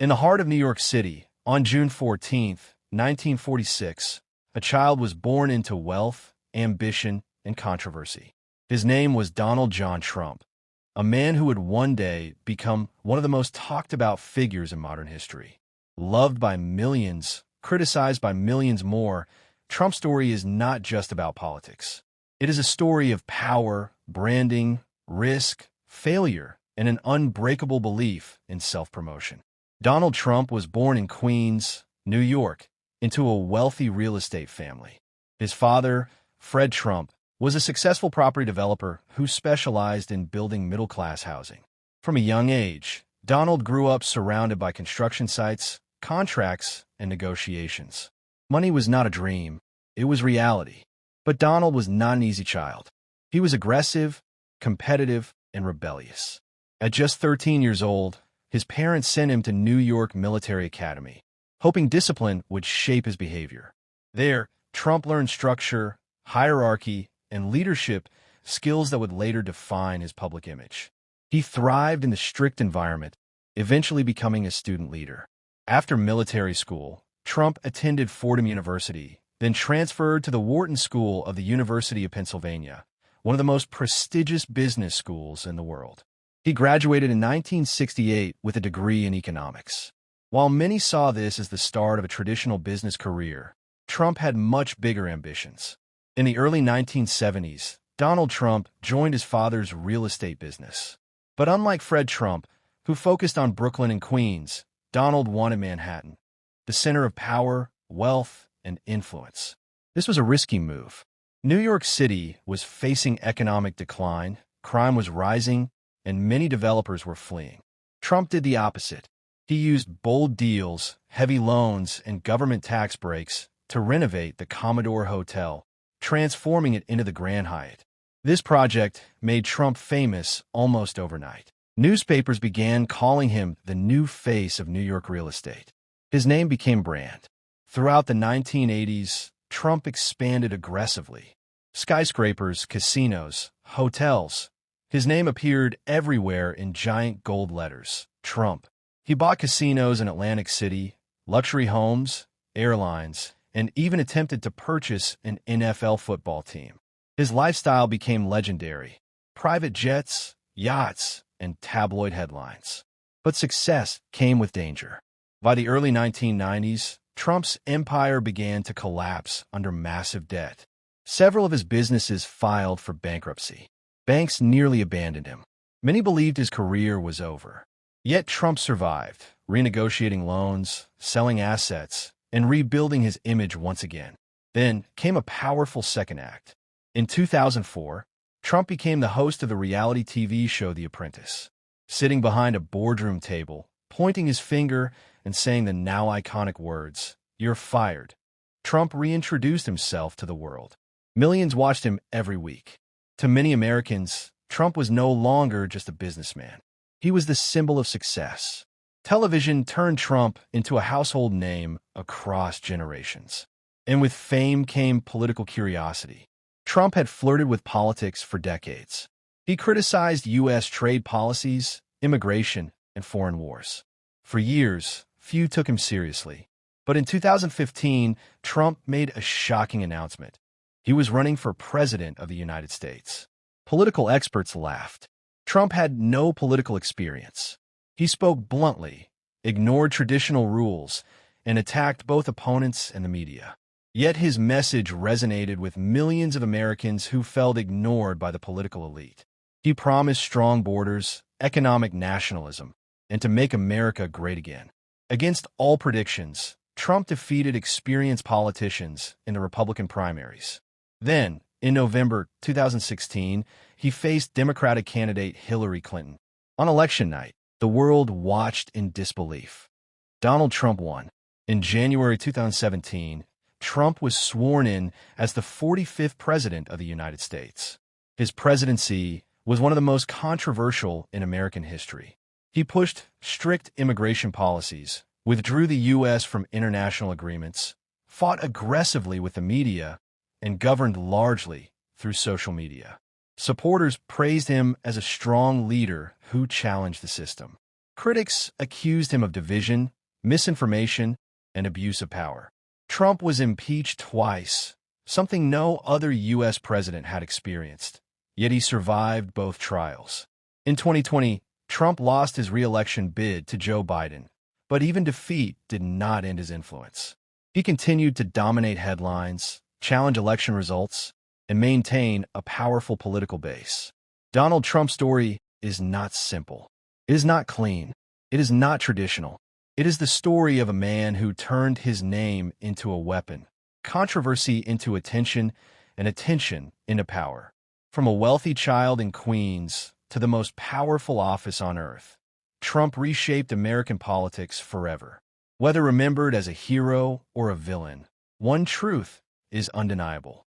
In the heart of New York City, on June 14th, 1946, a child was born into wealth, ambition, and controversy. His name was Donald John Trump, a man who would one day become one of the most talked-about figures in modern history. Loved by millions, criticized by millions more, Trump's story is not just about politics. It is a story of power, branding, risk, failure, and an unbreakable belief in self-promotion. Donald Trump was born in Queens, New York, into a wealthy real estate family. His father, Fred Trump, was a successful property developer who specialized in building middle-class housing. From a young age, Donald grew up surrounded by construction sites, contracts, and negotiations. Money was not a dream, it was reality. But Donald was not an easy child. He was aggressive, competitive, and rebellious. At just 13 years old, his parents sent him to New York Military Academy, hoping discipline would shape his behavior. There, Trump learned structure, hierarchy, and leadership, skills that would later define his public image. He thrived in the strict environment, eventually becoming a student leader. After military school, Trump attended Fordham University, then transferred to the Wharton School of the University of Pennsylvania, one of the most prestigious business schools in the world. He graduated in 1968 with a degree in economics. While many saw this as the start of a traditional business career, Trump had much bigger ambitions. In the early 1970s, Donald Trump joined his father's real estate business. But unlike Fred Trump, who focused on Brooklyn and Queens, Donald wanted Manhattan, the center of power, wealth, and influence. This was a risky move. New York City was facing economic decline, crime was rising, and many developers were fleeing. Trump did the opposite. He used bold deals, heavy loans, and government tax breaks to renovate the Commodore Hotel, transforming it into the Grand Hyatt. This project made Trump famous almost overnight. Newspapers began calling him the new face of New York real estate. His name became brand. Throughout the 1980s, Trump expanded aggressively. Skyscrapers, casinos, hotels. His name appeared everywhere in giant gold letters. Trump. He bought casinos in Atlantic City, luxury homes, airlines, and even attempted to purchase an NFL football team. His lifestyle became legendary. Private jets, yachts, and tabloid headlines. But success came with danger. By the early 1990s, Trump's empire began to collapse under massive debt. Several of his businesses filed for bankruptcy. Banks nearly abandoned him. Many believed his career was over. Yet Trump survived, renegotiating loans, selling assets, and rebuilding his image once again. Then came a powerful second act. In 2004, Trump became the host of the reality TV show The Apprentice. Sitting behind a boardroom table, pointing his finger and saying the now iconic words, "You're fired," Trump reintroduced himself to the world. Millions watched him every week. To many Americans, Trump was no longer just a businessman. He was the symbol of success. Television turned Trump into a household name across generations. And with fame came political curiosity. Trump had flirted with politics for decades. He criticized U.S. trade policies, immigration, and foreign wars. For years, few took him seriously. But in 2015, Trump made a shocking announcement. He was running for president of the United States. Political experts laughed. Trump had no political experience. He spoke bluntly, ignored traditional rules, and attacked both opponents and the media. Yet his message resonated with millions of Americans who felt ignored by the political elite. He promised strong borders, economic nationalism, and to make America great again. Against all predictions, Trump defeated experienced politicians in the Republican primaries. Then, in November 2016, he faced Democratic candidate Hillary Clinton. On election night, the world watched in disbelief. Donald Trump won. In January 2017, Trump was sworn in as the 45th president of the United States. His presidency was one of the most controversial in American history. He pushed strict immigration policies, withdrew the U.S. from international agreements, fought aggressively with the media, and governed largely through social media. Supporters praised him as a strong leader who challenged the system. Critics accused him of division, misinformation, and abuse of power. Trump was impeached twice, something no other U.S. president had experienced, yet he survived both trials. In 2020, Trump lost his re-election bid to Joe Biden, but even defeat did not end his influence. He continued to dominate headlines, challenge election results, and maintain a powerful political base. Donald Trump's story is not simple. It is not clean. It is not traditional. It is the story of a man who turned his name into a weapon, controversy into attention, and attention into power. From a wealthy child in Queens to the most powerful office on earth, Trump reshaped American politics forever. Whether remembered as a hero or a villain, one truth is undeniable.